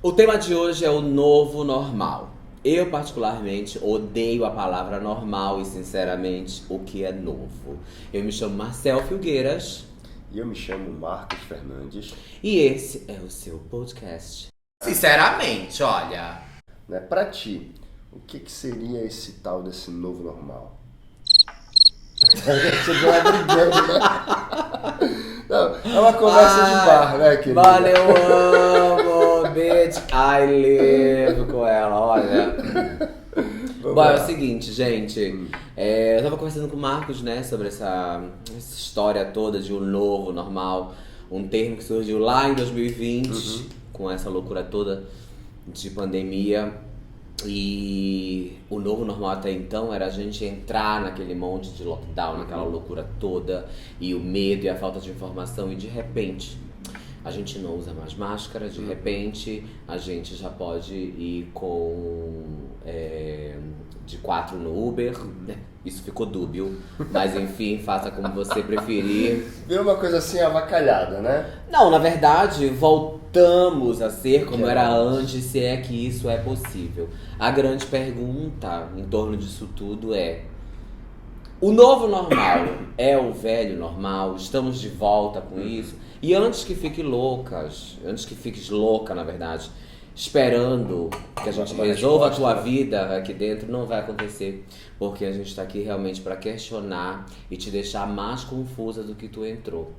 O tema de hoje é o novo normal. Eu, particularmente, odeio a palavra normal e, sinceramente, o que é novo. Eu me chamo Marcel Filgueiras. E eu me chamo Marcos Fernandes. E esse é o seu podcast. Sinceramente, olha... Né, pra ti, o que seria esse tal desse novo normal? Você vai brigando, né? Não, é uma conversa de bar, né, querida? Mano, eu amo, bitch, I live com ela, olha. Bom, é o seguinte, gente. Eu tava conversando com o Marcos, né, sobre essa história toda de um novo normal. Um termo que surgiu lá em 2020, com essa loucura toda de pandemia. E o novo normal até então era a gente entrar naquele monte de lockdown, naquela loucura toda, e o medo e a falta de informação, e de repente a gente não usa mais máscara, de repente a gente já pode ir com de 4 no Uber. Isso ficou dúbio, mas enfim, faça como você preferir. Virou uma coisa assim avacalhada, né? Não, na verdade, voltamos a ser como era antes, se é que isso é possível. A grande pergunta em torno disso tudo é: o novo normal é o velho normal? Estamos de volta com isso? E antes que fiques louca, na verdade, esperando que a gente resolva a tua vida aqui dentro, não vai acontecer. Porque a gente tá aqui realmente para questionar e te deixar mais confusa do que tu entrou.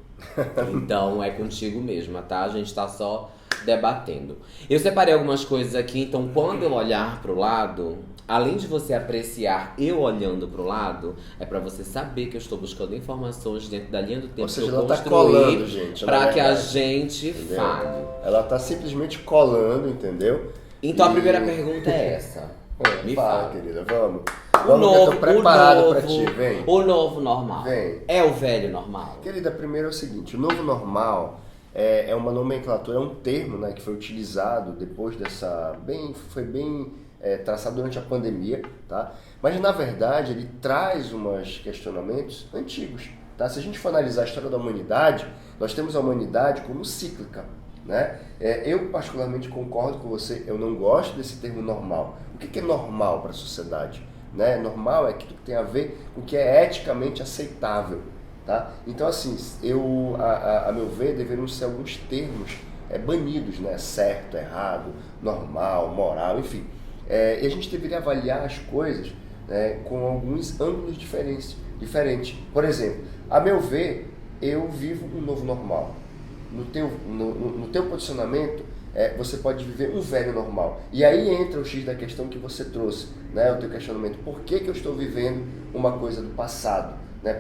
Então é contigo mesma, tá? A gente tá só debatendo. Eu separei algumas coisas aqui, então quando eu olhar pro lado, além de você apreciar eu olhando pro lado, é pra você saber que eu estou buscando informações dentro da linha do tempo que eu ela tá construí, colando, gente, pra que a verdade. gente Entendeu? fale. Ela tá simplesmente colando, entendeu? Então a primeira pergunta é essa. Me fala. Querida, vamos. O Vamos que eu novo, tô preparado o novo, pra ti, vem. O novo normal. Vem. É o velho normal? Querida, primeiro é o seguinte, o novo normal é uma nomenclatura, é um termo, né, que foi utilizado depois foi bem traçado durante a pandemia, tá? Mas na verdade ele traz uns questionamentos antigos, tá? Se a gente for analisar a história da humanidade, nós temos a humanidade como cíclica, né? Eu particularmente concordo com você, eu não gosto desse termo normal. O que é normal para a sociedade? Né? Normal é aquilo que tem a ver com o que é eticamente aceitável. Tá? Então, assim, a meu ver, deveriam ser alguns termos banidos, né? Certo, errado, normal, moral, enfim. E a gente deveria avaliar as coisas, né, com alguns ângulos diferentes. Por exemplo, a meu ver, eu vivo um novo normal. No teu posicionamento, você pode viver um velho normal. E aí entra o X da questão que você trouxe, né? O teu questionamento. Por que eu estou vivendo uma coisa do passado? Né?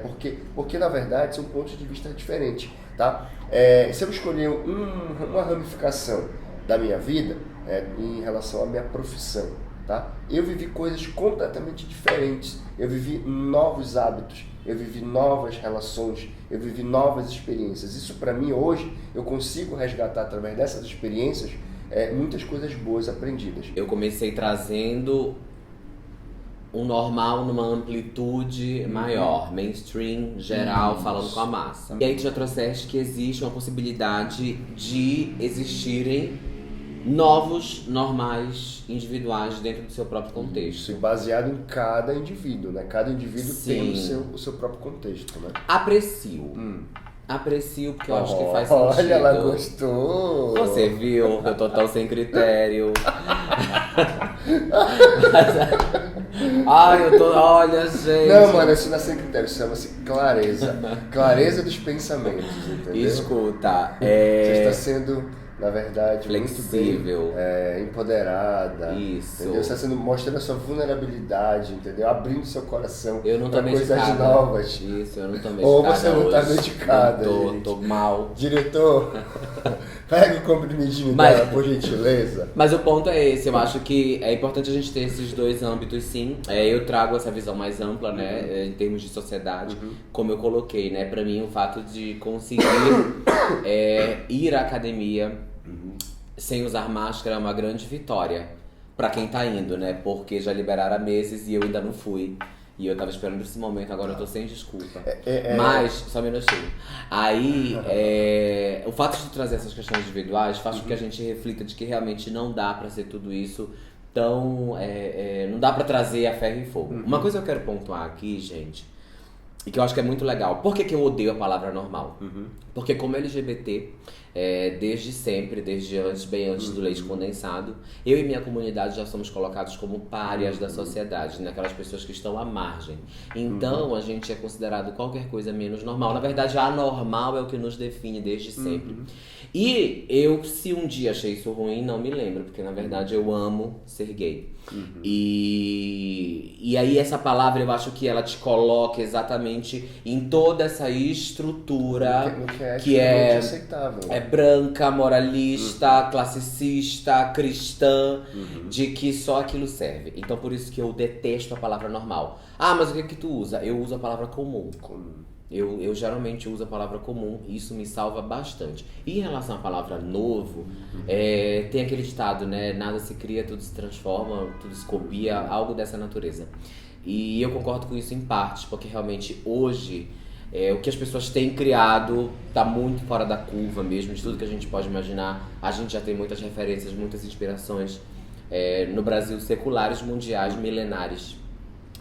Porque na verdade são pontos de vista diferentes, tá? Se eu escolher uma ramificação da minha vida em relação à minha profissão, tá? Eu vivi coisas completamente diferentes, eu vivi novos hábitos, eu vivi novas relações, eu vivi novas experiências. Isso para mim hoje eu consigo resgatar através dessas experiências muitas coisas boas aprendidas. Eu comecei trazendo um normal numa amplitude maior, mainstream, geral, falando com a massa. E aí tu já trouxeste que existe uma possibilidade de existirem novos normais individuais dentro do seu próprio contexto. Isso, baseado em cada indivíduo, né? Cada indivíduo tem o seu próprio contexto, né? Aprecio porque eu acho que faz sentido. Olha, ela gostou! Você viu que eu tô tão sem critério. Ai, olha, gente. Não, mano, isso não é sem critério, isso chama-se clareza. Clareza dos pensamentos, entendeu? Escuta, Você está sendo, na verdade, flexível, muito bem, empoderada. Isso. Entendeu? Você está mostrando a sua vulnerabilidade, entendeu? Abrindo seu coração para coisas novas. Isso, eu não tô medicada. Ou você não está hoje. medicada. Tô mal. Diretor, pega o comprimidinho dela, por gentileza. Mas o ponto é esse, eu acho que é importante a gente ter esses dois âmbitos, sim. Eu trago essa visão mais ampla, né, em termos de sociedade, como eu coloquei, né, pra mim o fato de conseguir ir à academia sem usar máscara é uma grande vitória pra quem tá indo, né, porque já liberaram há meses e eu ainda não fui. E eu tava esperando esse momento, agora eu tô sem desculpa. Mas, só um minutinho. Aí, o fato de trazer essas questões individuais faz com que a gente reflita de que realmente não dá pra ser tudo isso tão... não dá pra trazer a ferro e fogo. Uma coisa que eu quero pontuar aqui, gente, e que eu acho que é muito legal. Por que eu odeio a palavra normal? Porque como LGBT, desde sempre, desde antes, bem antes do leite condensado, eu e minha comunidade já somos colocados como párias da sociedade, né? Aquelas pessoas que estão à margem. Então, a gente é considerado qualquer coisa menos normal. Na verdade, a anormal é o que nos define desde sempre. E eu, se um dia achei isso ruim, não me lembro, porque na verdade eu amo ser gay. E aí essa palavra, eu acho que ela te coloca exatamente em toda essa estrutura que é aceitável. É branca, moralista, classicista, cristã, de que só aquilo serve. Então por isso que eu detesto a palavra normal. Ah, mas o que tu usa? Eu uso a palavra comum. Eu geralmente uso a palavra comum e isso me salva bastante. E em relação à palavra novo, tem aquele ditado, né? Nada se cria, tudo se transforma, tudo se copia, algo dessa natureza. E eu concordo com isso em partes, porque realmente hoje o que as pessoas têm criado tá muito fora da curva mesmo, de tudo que a gente pode imaginar. A gente já tem muitas referências, muitas inspirações no Brasil, seculares, mundiais, milenares.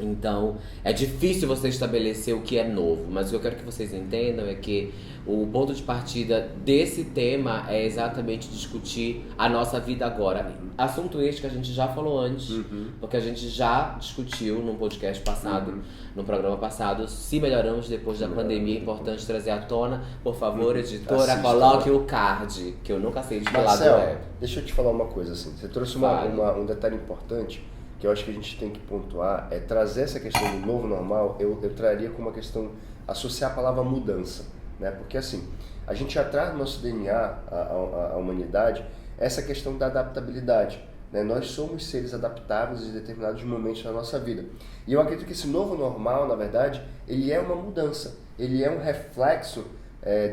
Então, é difícil você estabelecer o que é novo, mas o que eu quero que vocês entendam é que o ponto de partida desse tema é exatamente discutir a nossa vida agora. Assunto este que a gente já falou antes, porque a gente já discutiu num podcast passado, no programa passado, se melhoramos depois da pandemia. É importante trazer à tona. Por favor, editora, coloque o card, que eu nunca sei de que lado é. Deixa eu te falar uma coisa assim. Você trouxe um detalhe importante que eu acho que a gente tem que pontuar, é trazer essa questão do novo normal, eu traria como uma questão, associar a palavra mudança, né? Porque assim, a gente já traz no nosso DNA, a humanidade, essa questão da adaptabilidade, né? Nós somos seres adaptáveis em determinados momentos da nossa vida. E eu acredito que esse novo normal, na verdade, ele é uma mudança, ele é um reflexo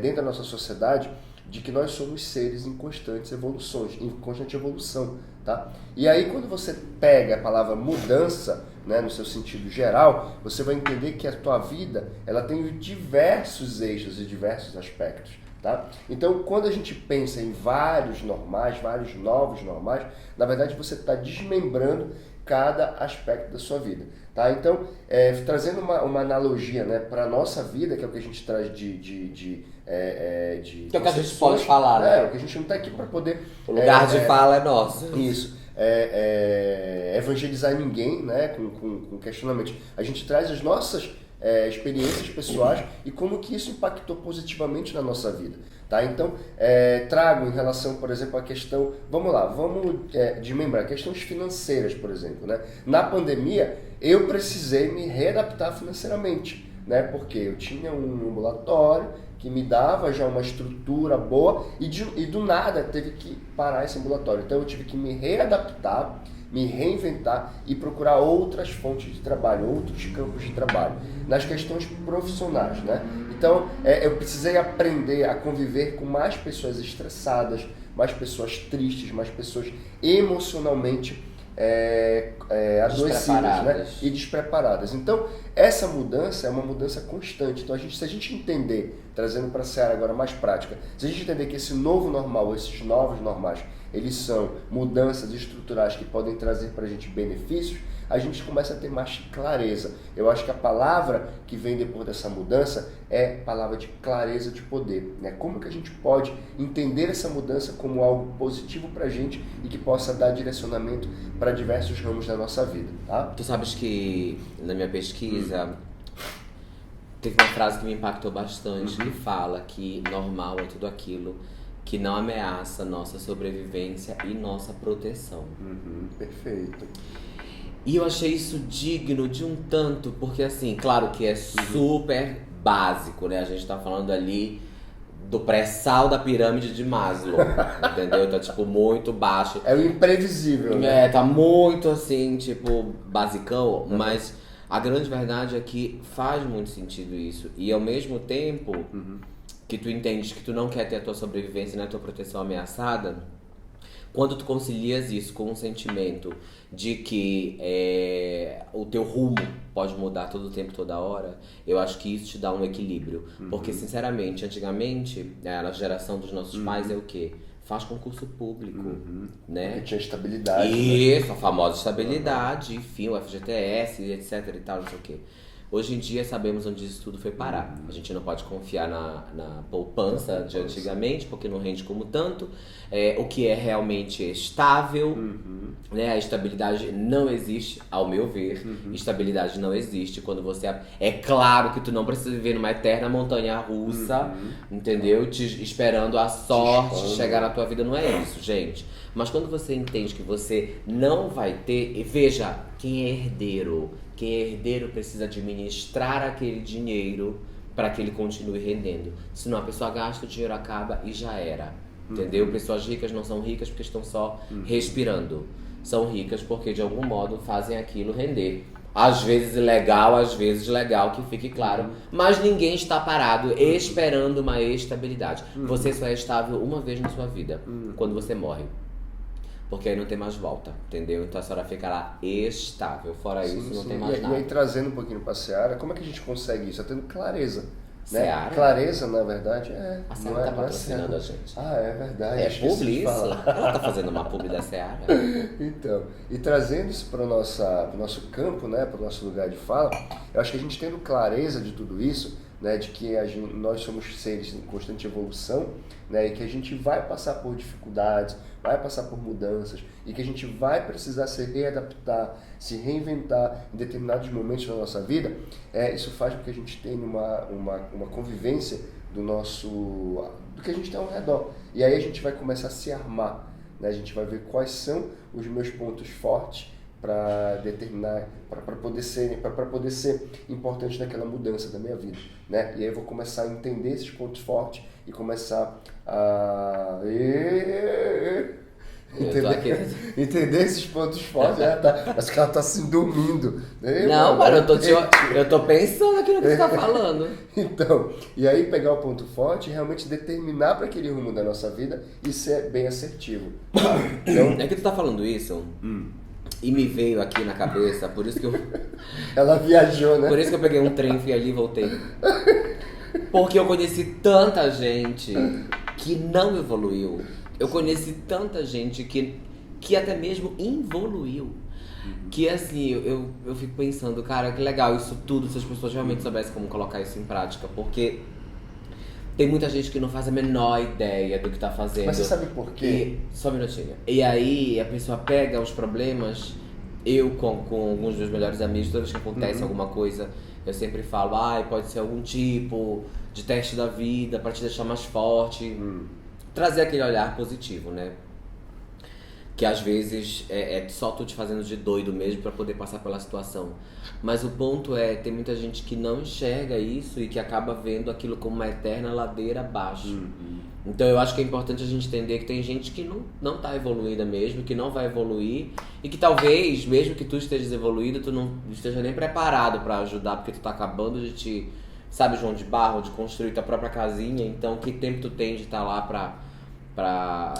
dentro da nossa sociedade de que nós somos seres em constantes evoluções, em constante evolução, tá? E aí quando você pega a palavra mudança, né, no seu sentido geral, você vai entender que a tua vida, ela tem diversos eixos e diversos aspectos, tá? Então, quando a gente pensa em vários normais, vários novos normais, na verdade você está desmembrando cada aspecto da sua vida, tá? Então, trazendo uma analogia, né, para a nossa vida, que é o que a gente traz que é o que a gente pode falar, né? O que a gente não está aqui para poder... O lugar de fala é nosso. Isso. Evangelizar ninguém, né, com questionamentos. A gente traz as nossas experiências pessoais e como que isso impactou positivamente na nossa vida, tá? Então, trago em relação, por exemplo, a questão... Vamos desmembrar questões financeiras, por exemplo, né? Na pandemia, eu precisei me readaptar financeiramente, né? Porque eu tinha um ambulatório que me dava já uma estrutura boa e do nada teve que parar esse ambulatório. Então eu tive que me readaptar, me reinventar e procurar outras fontes de trabalho, outros campos de trabalho, nas questões profissionais, né? Então eu precisei aprender a conviver com mais pessoas estressadas, mais pessoas tristes, mais pessoas emocionalmente adoecidas, né? E despreparadas. Então, essa mudança é uma mudança constante. Então, se a gente entender, trazendo para a seara agora mais prática, se a gente entender que esse novo normal, esses novos normais, eles são mudanças estruturais que podem trazer para a gente benefícios, a gente começa a ter mais clareza. Eu acho que a palavra que vem depois dessa mudança é palavra de clareza de poder, né? Como que a gente pode entender essa mudança como algo positivo para a gente e que possa dar direcionamento para diversos ramos da nossa vida, tá? Tu sabes que na minha pesquisa teve uma frase que me impactou bastante, que fala que normal é tudo aquilo que não ameaça nossa sobrevivência e nossa proteção. Perfeito. E eu achei isso digno de um tanto, porque assim, claro que é super básico, né? A gente tá falando ali do pré-sal da pirâmide de Maslow, entendeu? Tá, tipo, muito baixo. É o imprevisível, né? Tá muito, assim, tipo, basicão, mas a grande verdade é que faz muito sentido isso. E ao mesmo tempo que tu entendes que tu não quer ter a tua sobrevivência e a tua proteção ameaçada, Quando tu concilias isso com um sentimento de que o teu rumo pode mudar todo o tempo, toda hora, eu acho que isso te dá um equilíbrio. Porque, sinceramente, antigamente, na geração dos nossos pais é o quê? Faz concurso público, né? Porque tinha estabilidade. Isso, a famosa estabilidade, enfim, o FGTS, etc e tal, não sei o quê. Hoje em dia sabemos onde isso tudo foi parar. A gente não pode confiar na poupança de antigamente, porque não rende como tanto. O que é realmente estável, né? A estabilidade não existe, ao meu ver. Estabilidade não existe quando você... É claro que tu não precisa viver numa eterna montanha russa, entendeu? Esperando a sorte chegar na tua vida, não é isso, gente. Mas quando você entende que você não vai ter... Veja, quem é herdeiro precisa administrar aquele dinheiro para que ele continue rendendo. Senão a pessoa gasta, o dinheiro acaba e já era. Entendeu? Pessoas ricas não são ricas porque estão só respirando. São ricas porque de algum modo fazem aquilo render. Às vezes ilegal, às vezes legal, que fique claro. Mas ninguém está parado esperando uma estabilidade. Você só é estável uma vez na sua vida, quando você morre. Porque aí não tem mais volta, entendeu? Então a senhora fica lá estável. Fora isso, não tem mais nada. E aí, trazendo um pouquinho para a Seara, como é que a gente consegue isso? É tendo clareza. Né? Seara? Clareza, na verdade, a Seara tá patrocinando a gente. Ah, é verdade. É publi isso? Ela tá fazendo uma publi da Seara. Então, e trazendo isso para o nosso campo, né? Para o nosso lugar de fala, eu acho que a gente tendo clareza de tudo isso, né, de que nós somos seres em constante evolução, né, e que a gente vai passar por dificuldades, vai passar por mudanças, e que a gente vai precisar se readaptar, se reinventar em determinados momentos da nossa vida, isso faz com que a gente tenha uma convivência do que a gente tem ao redor. E aí a gente vai começar a se armar, né, a gente vai ver quais são os meus pontos fortes, para determinar, para poder ser importante naquela mudança da minha vida, né? E aí eu vou começar a entender esses pontos fortes e começar a entender esses pontos fortes. Acho que ela tá se dormindo. Não, mano, eu tô pensando aqui no que você tá falando. Então, e aí pegar o ponto forte e realmente determinar para aquele rumo da nossa vida e ser bem assertivo. Então, é que tu tá falando isso... E me veio aqui na cabeça, por isso que eu... Ela viajou, né? Por isso que eu peguei um trem, fui ali e voltei. Porque eu conheci tanta gente que não evoluiu. Eu conheci tanta gente que até mesmo involuiu. Que assim, eu fico pensando, cara, que legal isso tudo, se as pessoas realmente soubessem como colocar isso em prática. Porque... tem muita gente que não faz a menor ideia do que tá fazendo. Mas você sabe por quê? Só um minutinho. E aí a pessoa pega os problemas. Eu com alguns dos meus melhores amigos, toda vez que acontece alguma coisa, eu sempre falo, pode ser algum tipo de teste da vida pra te deixar mais forte. Trazer aquele olhar positivo, né? Que às vezes é só tu te fazendo de doido mesmo pra poder passar pela situação. Mas o ponto tem muita gente que não enxerga isso e que acaba vendo aquilo como uma eterna ladeira abaixo. Então eu acho que é importante a gente entender que tem gente que não tá evoluída mesmo, que não vai evoluir e que talvez, mesmo que tu estejas evoluído, tu não esteja nem preparado pra ajudar, porque tu tá acabando de te, sabe, João de Barro, de construir tua própria casinha. Então que tempo tu tem de estar lá pra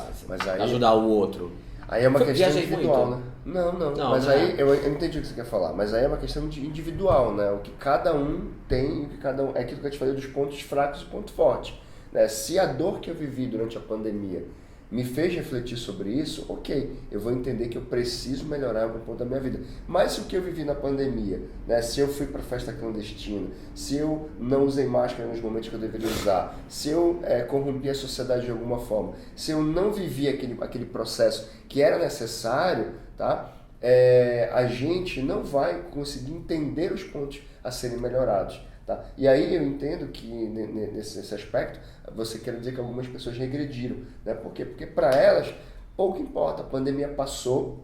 ajudar o outro? Aí é uma questão individual, muito. Né? Não, mas aí eu entendi o que você quer falar, mas aí é uma questão individual, né? O que cada um tem, o que cada um, é aquilo que eu te falei dos pontos fracos e ponto forte, né? Se a dor que eu vivi durante a pandemia me fez refletir sobre isso, ok, eu vou entender que eu preciso melhorar algum ponto da minha vida. Mas se o que eu vivi na pandemia, né, se eu fui para festa clandestina, se eu não usei máscara nos momentos que eu deveria usar, se eu corrompi a sociedade de alguma forma, se eu não vivi aquele processo que era necessário, tá? A gente não vai conseguir entender os pontos a serem melhorados. Tá? E aí eu entendo que nesse aspecto você quer dizer que algumas pessoas regrediram, né? Por quê? Porque para elas pouco importa, a pandemia passou,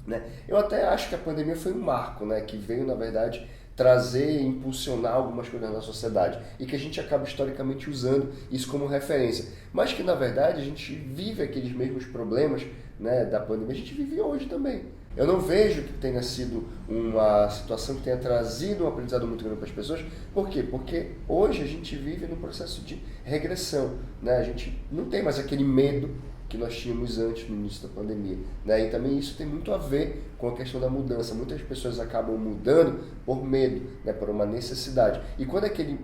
né? Eu até acho que a pandemia foi um marco, né? Que veio na verdade trazer e impulsionar algumas coisas na sociedade e que a gente acaba historicamente usando isso como referência, mas que na verdade a gente vive aqueles mesmos problemas, né, da pandemia, a gente vive hoje também. Eu não vejo que tenha sido uma situação que tenha trazido um aprendizado muito grande para as pessoas. Por quê? Porque hoje a gente vive num processo de regressão, né? A gente não tem mais aquele medo que nós tínhamos antes, no início da pandemia, né? E também isso tem muito a ver com a questão da mudança. Muitas pessoas acabam mudando por medo, né? Por uma necessidade. E quando aquele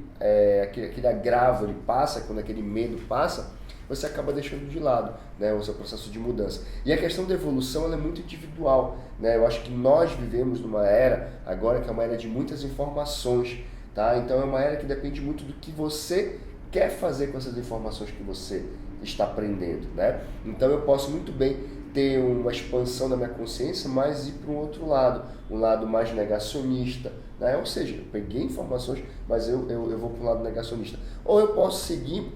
agravo ele passa, quando aquele medo passa, você acaba deixando de lado, né, o seu processo de mudança. E a questão da evolução ela é muito individual, né? Eu acho que nós vivemos numa era, agora que é uma era de muitas informações, tá? Então é uma era que depende muito do que você quer fazer com essas informações que você está aprendendo, né? Então eu posso muito bem ter uma expansão da minha consciência, mas ir para um outro lado, um lado mais negacionista, né? Ou seja, eu peguei informações, mas eu vou para um lado negacionista. Ou eu posso seguir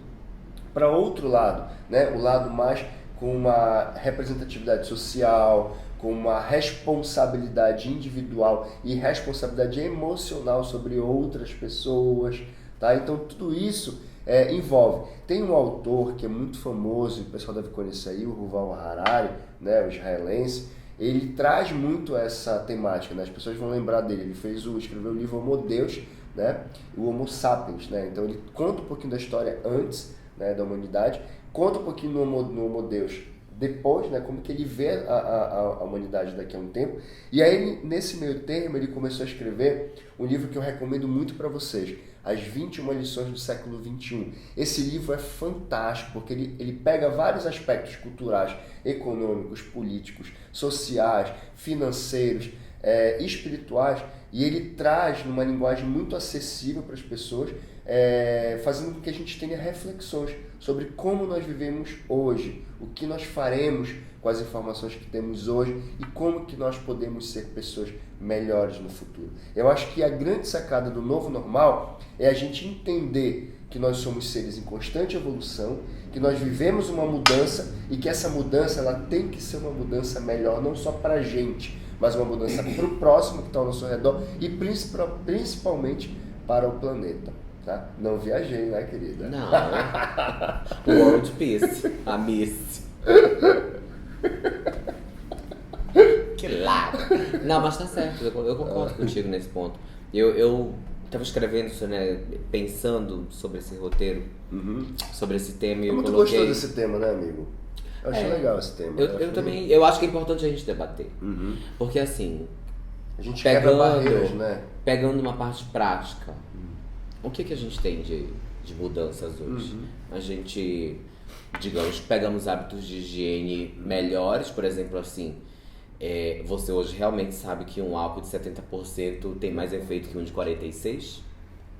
para outro lado, né? O lado mais com uma representatividade social, com uma responsabilidade individual e responsabilidade emocional sobre outras pessoas, tá? Então tudo isso envolve. Tem um autor que é muito famoso, e o pessoal deve conhecer aí, o Yuval Harari, né? O israelense. Ele traz muito essa temática, né? As pessoas vão lembrar dele. Ele escreveu o livro Homo Deus, né? O Homo Sapiens, né? Então ele conta um pouquinho da história antes, né, da humanidade, conta um pouquinho no Homo Deus depois, né, como que ele vê a humanidade daqui a um tempo. E aí, nesse meio termo, ele começou a escrever um livro que eu recomendo muito para vocês, As 21 Lições do Século XXI. Esse livro é fantástico, porque ele pega vários aspectos culturais, econômicos, políticos, sociais, financeiros, espirituais, e ele traz numa linguagem muito acessível para as pessoas, fazendo com que a gente tenha reflexões sobre como nós vivemos hoje, o que nós faremos com as informações que temos hoje e como que nós podemos ser pessoas melhores no futuro. Eu acho que a grande sacada do novo normal é a gente entender que nós somos seres em constante evolução, que nós vivemos uma mudança e que essa mudança ela tem que ser uma mudança melhor, não só para a gente, mas uma mudança para o próximo que está ao nosso redor e principalmente para o planeta. Tá? Não viajei, né, querida? Não. World Peace. A Miss. Que lado. Não, mas tá certo. Eu concordo contigo nesse ponto. Eu tava escrevendo, né, pensando sobre esse roteiro, sobre esse tema. Como tu gostou desse tema, né, amigo? Eu achei legal esse tema. Eu também, eu acho que é importante a gente debater. Porque assim, a gente quebra barreiras, né? Pegando uma parte prática, o que a gente tem de mudanças hoje? A gente, digamos, pegamos hábitos de higiene melhores, por exemplo, assim, você hoje realmente sabe que um álcool de 70% tem mais efeito que um de 46%?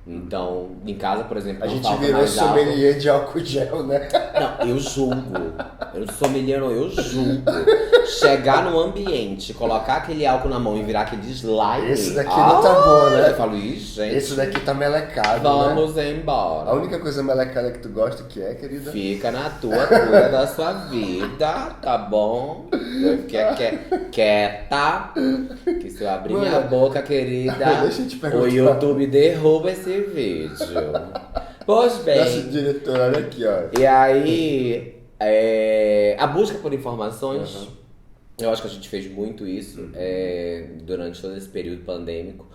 Então, em casa, por exemplo, a gente virou sommelier de álcool gel, né? Não, eu julgo. Eu sou sommelier, não, eu julgo. Chegar no ambiente, colocar aquele álcool na mão e virar aquele slime. Esse daqui não tá bom, né? Eu falo, gente. Esse daqui tá melecado, vamos né? embora. A única coisa melecada que tu gosta que é, querida? Fica na tua cura da sua vida, tá bom? Quieta. Que se eu abrir minha boca, querida, deixa eu te perguntar. O YouTube derruba esse vídeo. Pois bem. Nosso diretor, olha aqui, ó. E aí, a busca por informações, eu acho que a gente fez muito isso durante todo esse período pandêmico.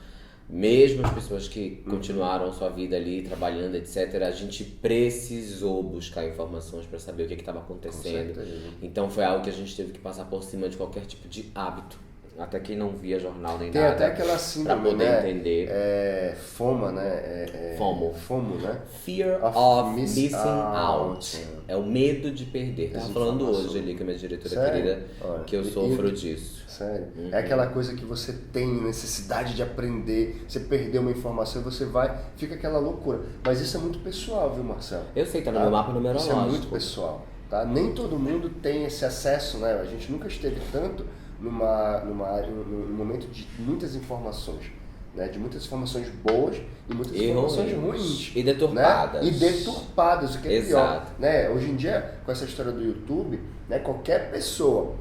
Mesmo as pessoas que continuaram sua vida ali, trabalhando, etc., a gente precisou buscar informações para saber o que estava acontecendo. Então foi algo que a gente teve que passar por cima de qualquer tipo de hábito. Até quem não via jornal nem tem nada. Tem até aquela síndrome, pra poder né? entender. FOMO, né? FOMO, né? Fear of Missing Out. É o medo de perder. Tava falando hoje ali com a minha diretora querida, que eu sofro disso. Sério. É aquela coisa que você tem necessidade de aprender, você perdeu uma informação e você vai, fica aquela loucura. Mas isso é muito pessoal, viu, Marcelo? Eu sei, tá no meu mapa numerológico. Isso é muito pessoal, tá? Nem todo mundo tem esse acesso, né? A gente nunca esteve tanto num momento de muitas informações, né? De muitas informações boas e muitas informações ruins. E deturpadas. Né? E deturpadas, o que é Exato. pior. Né? Hoje em dia, com essa história do YouTube, né? Qualquer pessoa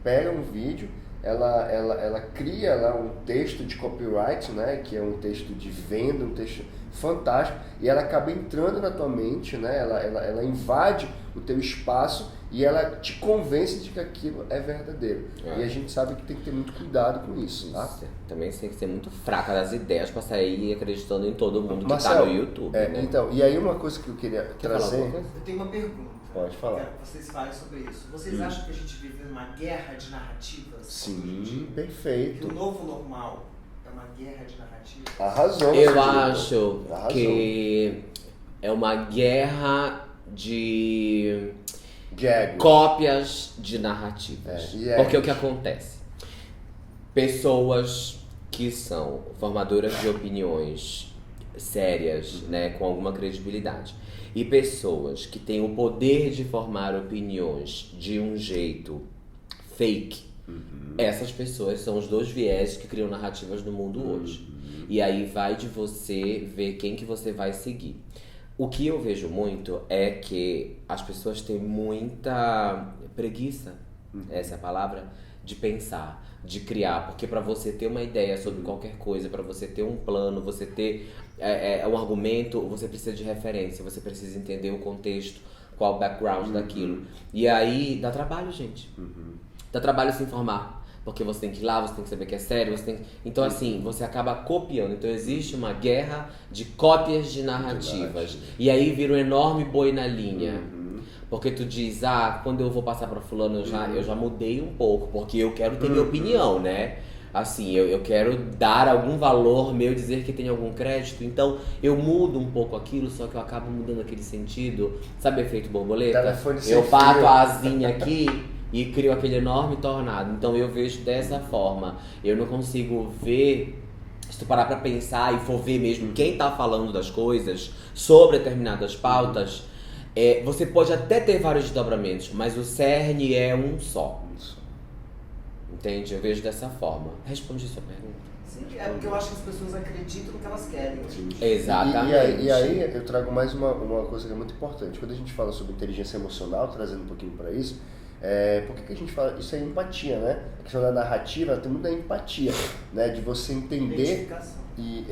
pega um vídeo, ela cria lá um texto de copyright, né? Que é um texto de venda, um texto fantástico, e ela acaba entrando na tua mente, né? Ela invade o teu espaço e ela te convence de que aquilo é verdadeiro. É. E a gente sabe que tem que ter muito cuidado com isso, tá? Também você tem que ser muito fraca das ideias pra sair acreditando em todo mundo que Marcelo, tá no YouTube, né? Então, e aí uma coisa que eu queria Quer falar alguma trazer... coisa? Eu tenho uma pergunta. Pode falar. Quero que vocês falem sobre isso. Vocês acham que a gente vive numa guerra de narrativas? Sim, Que perfeito. o novo normal é uma guerra de narrativas? Arrasou. Eu Felipe. acho Arrasou. que é uma guerra de Gag. cópias de narrativas. É, e é Porque o que isso. acontece? Pessoas que são formadoras de opiniões sérias, né, com alguma credibilidade, e pessoas que têm o poder de formar opiniões de um jeito fake, essas pessoas são os dois viés que criam narrativas no mundo hoje. E aí vai de você ver quem que você vai seguir. O que eu vejo muito é que as pessoas têm muita preguiça, essa é a palavra, de pensar, de criar. Porque para você ter uma ideia sobre qualquer coisa, para você ter um plano, você ter um argumento, você precisa de referência, você precisa entender o contexto, qual o background daquilo. E aí dá trabalho, gente. Dá trabalho se informar. Porque você tem que ir lá, você tem que saber que é sério, você tem... Então, assim, você acaba copiando. Então, existe uma guerra de cópias de narrativas. E aí vira um enorme boi na linha. Porque tu diz, quando eu vou passar pra fulano, eu já mudei um pouco. Porque eu quero ter minha opinião, né? Assim, eu quero dar algum valor meu, dizer que tem algum crédito. Então, eu mudo um pouco aquilo, só que eu acabo mudando aquele sentido. Sabe efeito borboleta? Telefone sem Eu bato fio. a asinha aqui... e crio aquele enorme tornado. Então eu vejo dessa forma. Eu não consigo ver, se tu parar pra pensar e for ver mesmo quem tá falando das coisas sobre determinadas pautas, você pode até ter vários desdobramentos, mas o cerne é um só. Entende? Eu vejo dessa forma. Respondi sua pergunta. Sim, é porque eu acho que as pessoas acreditam no que elas querem. Exatamente. E aí eu trago mais uma coisa que é muito importante. Quando a gente fala sobre inteligência emocional, trazendo um pouquinho para isso, por que a gente fala? Isso é empatia, né? A questão da narrativa tem muito da empatia, né? De você entender Identificação. e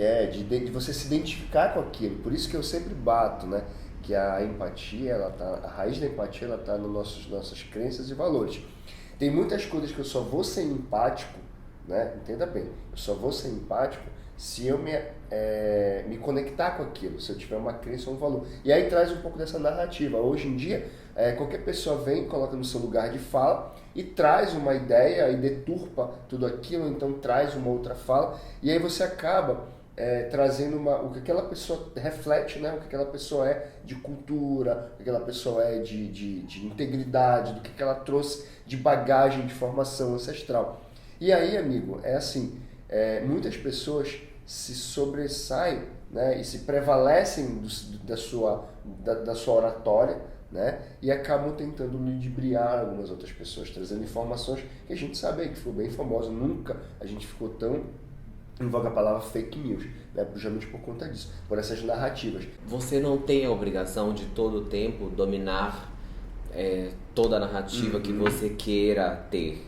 de você se identificar com aquilo. Por isso que eu sempre bato, né? Que a empatia, a raiz da empatia, ela tá nas nossas crenças e valores. Tem muitas coisas que eu só vou ser empático, né? Entenda bem, eu só vou ser empático se eu me conectar com aquilo, se eu tiver uma crença ou um valor. E aí traz um pouco dessa narrativa. Hoje em dia, qualquer pessoa vem, coloca no seu lugar de fala e traz uma ideia e deturpa tudo aquilo, então traz uma outra fala, e aí você acaba trazendo o que aquela pessoa reflete, né? O que aquela pessoa é de cultura, o que aquela pessoa é de integridade, do que ela trouxe de bagagem, de formação ancestral. E aí, amigo, é assim, muitas pessoas se sobressaem, né, e se prevalecem da sua oratória, né, e acabam tentando ludibriar algumas outras pessoas, trazendo informações que a gente sabe aí que ficou bem famosa. Nunca a gente ficou tão em voga a palavra fake news, né, justamente por conta disso, por essas narrativas. Você não tem a obrigação de todo o tempo dominar toda a narrativa que você queira ter.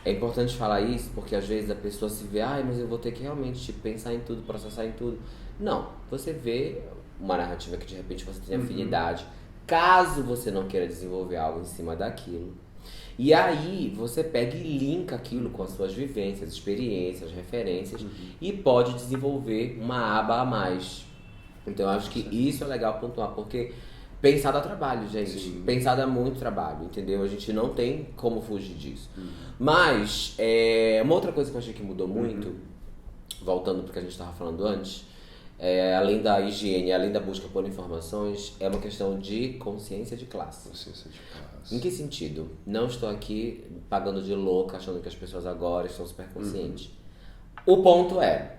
É importante falar isso porque às vezes a pessoa se vê, mas eu vou ter que realmente pensar em tudo, processar em tudo. Não, você vê uma narrativa que de repente você tem afinidade, caso você não queira desenvolver algo em cima daquilo. E aí você pega e linka aquilo com as suas vivências, experiências, referências e pode desenvolver uma aba a mais. Então eu acho que isso é legal pontuar, porque pensar dá trabalho, gente. Sim. Pensar dá muito trabalho, entendeu? A gente não tem como fugir disso. Mas, uma outra coisa que eu achei que mudou muito, voltando pro que a gente estava falando antes, além da higiene, além da busca por informações, é uma questão de consciência de classe. Consciência de classe. Em que sentido? Não estou aqui pagando de louca, achando que as pessoas agora estão super conscientes. O ponto é,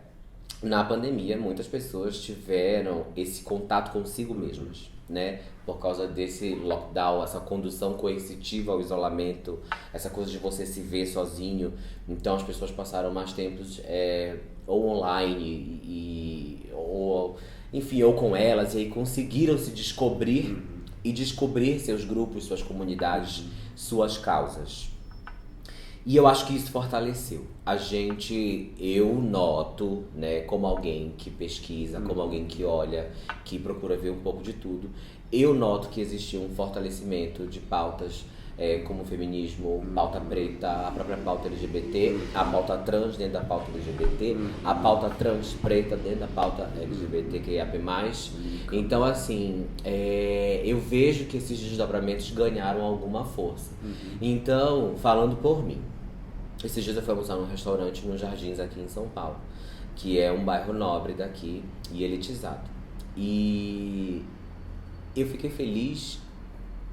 na pandemia, muitas pessoas tiveram esse contato consigo mesmas, né? Por causa desse lockdown, essa condução coercitiva ao isolamento, essa coisa de você se ver sozinho. Então as pessoas passaram mais tempos ou online, ou com elas, e aí conseguiram se descobrir e descobrir seus grupos, suas comunidades, suas causas. E eu acho que isso fortaleceu. Eu noto, né, como alguém que pesquisa, como alguém que olha, que procura ver um pouco de tudo, eu noto que existe um fortalecimento de pautas como o feminismo, pauta preta, a própria pauta LGBT, a pauta trans dentro da pauta LGBT, a pauta trans preta dentro da pauta LGBTQIAP+. Então, assim, eu vejo que esses desdobramentos ganharam alguma força. Então, falando por mim, esses dias eu fui almoçar num restaurante nos Jardins aqui em São Paulo, que é um bairro nobre daqui e elitizado. E eu fiquei feliz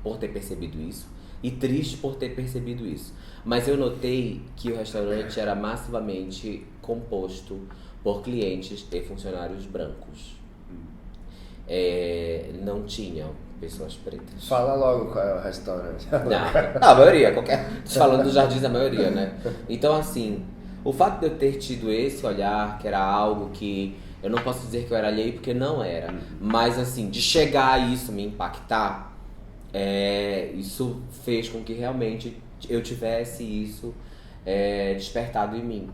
por ter percebido isso e triste por ter percebido isso. Mas eu notei que o restaurante era massivamente composto por clientes e funcionários brancos. Não tinham pessoas pretas. Fala logo qual é o restaurante. Não, a maioria, falando dos Jardins, a maioria, né? Então, assim, o fato de eu ter tido esse olhar, que era algo que eu não posso dizer que eu era alheio, porque não era, mas assim, de chegar a isso me impactar, isso fez com que realmente eu tivesse isso despertado em mim.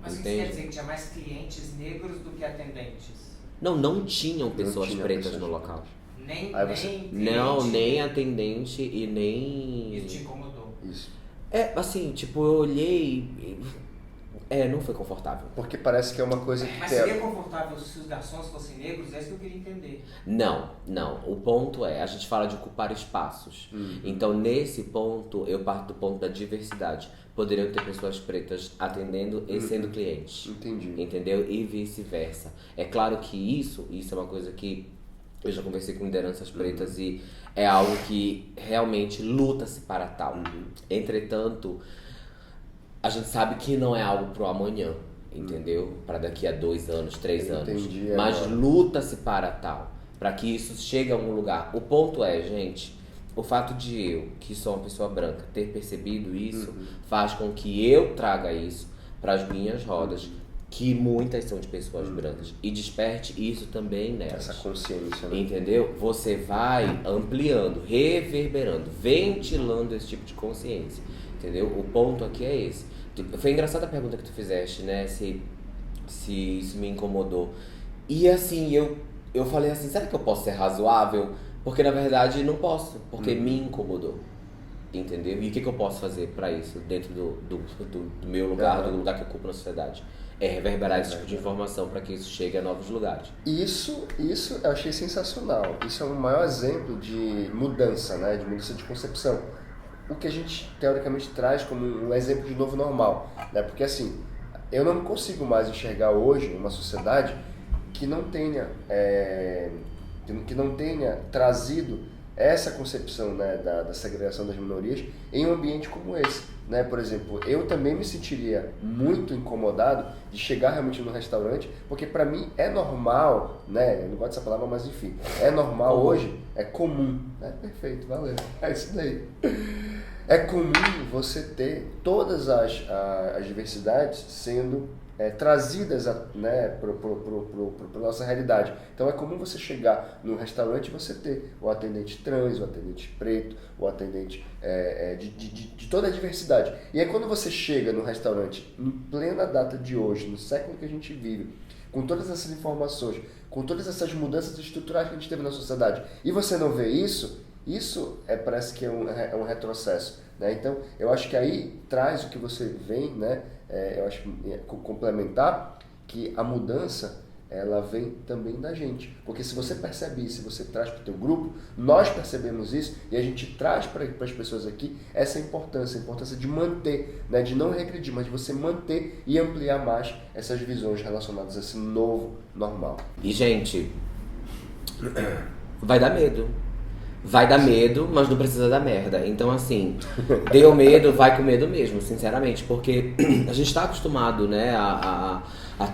Mas isso quer dizer que tinha mais clientes negros do que atendentes? Não tinham pessoas pretas no local. Nem Nem atendente e nem... Isso te incomodou? Isso. Assim, tipo, eu olhei e... não foi confortável. Porque parece que é uma coisa que... Mas seria confortável se os garçons fossem negros? É isso que eu queria entender. Não. O ponto a gente fala de ocupar espaços. Então, nesse ponto, eu parto do ponto da diversidade. Poderiam ter pessoas pretas atendendo e sendo clientes. Entendi. Entendeu? E vice-versa. É claro que isso é uma coisa que eu já conversei com lideranças pretas e é algo que realmente luta-se para tal. Entretanto, a gente sabe que não é algo pro amanhã, entendeu? Para daqui a 2 anos, 3 anos. Entendi, mas luta-se para tal, para que isso chegue a algum lugar. O ponto gente, o fato de eu, que sou uma pessoa branca, ter percebido isso, faz com que eu traga isso para as minhas rodas, que muitas são de pessoas brancas, e desperte isso também nelas. Essa consciência, né? Entendeu? Você vai ampliando, reverberando, ventilando esse tipo de consciência. Entendeu? O ponto aqui é esse. Foi engraçada a pergunta que tu fizeste, né? Se isso me incomodou. E assim, eu falei assim, será que eu posso ser razoável? Porque na verdade não posso, porque me incomodou. Entendeu? E o que eu posso fazer pra isso dentro do meu lugar, do lugar que eu ocupo na sociedade? Reverberar esse tipo de informação para que isso chegue a novos lugares. Isso eu achei sensacional. Isso é o maior exemplo de mudança, né? De mudança de concepção. O que a gente teoricamente traz como um exemplo de novo normal, né? Porque assim, eu não consigo mais enxergar hoje uma sociedade que não tenha trazido essa concepção, né, da segregação das minorias em um ambiente como esse, né? Por exemplo, eu também me sentiria muito incomodado de chegar realmente no restaurante, porque para mim é normal, né? Eu não gosto dessa palavra, mas enfim, é normal hoje, é comum, né? Perfeito, valeu, é isso daí. É comum você ter todas as diversidades sendo trazidas, né, para nossa realidade. Então é comum você chegar num restaurante e você ter o atendente trans, o atendente preto, o atendente de toda a diversidade. E aí quando você chega no restaurante, em plena data de hoje, no século que a gente vive, com todas essas informações, com todas essas mudanças estruturais que a gente teve na sociedade, e você não vê isso parece que é um retrocesso, né? Então, eu acho que aí traz o que você vem, né? Eu acho complementar que a mudança, ela vem também da gente. Porque se você percebe isso, se você traz para o teu grupo, nós percebemos isso e a gente traz para as pessoas aqui essa importância, a importância de manter, né? De não regredir, mas de você manter e ampliar mais essas visões relacionadas a esse novo normal. E, gente, vai dar medo. Vai dar medo, mas não precisa dar merda. Então, assim, deu medo, vai com medo mesmo, sinceramente. Porque a gente tá acostumado, né, a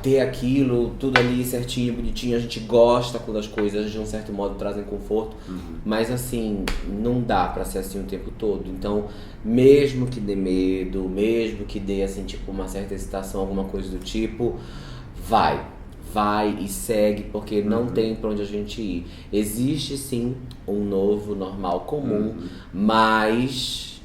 ter aquilo, tudo ali certinho, bonitinho. A gente gosta quando as coisas, de um certo modo, trazem conforto. Mas, assim, não dá pra ser assim o tempo todo. Então, mesmo que dê medo, mesmo que dê, assim, tipo, uma certa excitação, alguma coisa do tipo, vai e segue, porque não tem pra onde a gente ir. Existe sim um novo normal comum, mas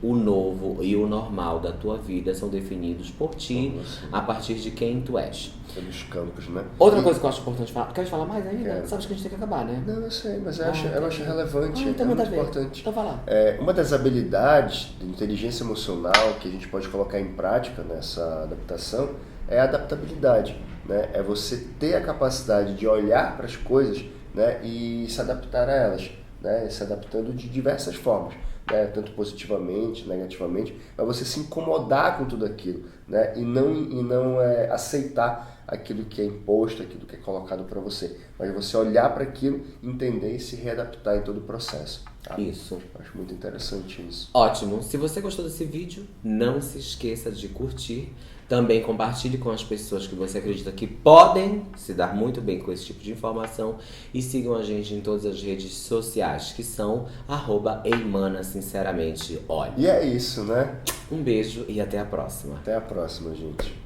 o novo e o normal da tua vida são definidos por ti, a partir de quem tu és. Pelos campos, né? Outra coisa que eu acho importante falar. Quer falar mais ainda? Quero. Sabes que a gente tem que acabar, né? Não, eu sei, mas eu acho relevante, então é manda muito ver. importante. Então vai lá. Uma das habilidades de inteligência emocional que a gente pode colocar em prática nessa adaptação é a adaptabilidade, né? É você ter a capacidade de olhar para as coisas, né, e se adaptar a elas, né? Se adaptando de diversas formas, né? Tanto positivamente, negativamente, mas você se incomodar com tudo aquilo, né? E não aceitar aquilo que é imposto, aquilo que é colocado para você, mas você olhar para aquilo, entender e se readaptar em todo o processo. Tá? Isso. Acho muito interessante isso. Ótimo. Se você gostou desse vídeo, não se esqueça de curtir. Também compartilhe com as pessoas que você acredita que podem se dar muito bem com esse tipo de informação. E sigam a gente em todas as redes sociais, que são @eimana, sinceramente, olha. E é isso, né? Um beijo e até a próxima. Até a próxima, gente.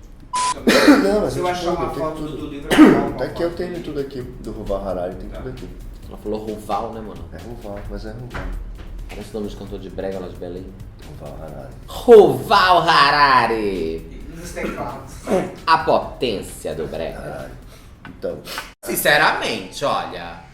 Não, mas se eu tem achar uma tudo, foto tem tudo. do livro, eu vou dar uma Aqui eu foto. tenho tudo aqui do Ruval Harari, tem tudo aqui. Ela falou Ruval, né, mano? É Ruval, mas é Ruval. Parece o nome de cantor de brega lá de Belém. Ruval Harari. Ruval Harari! Nos teclados. A potência do brega. Então... Sinceramente, olha...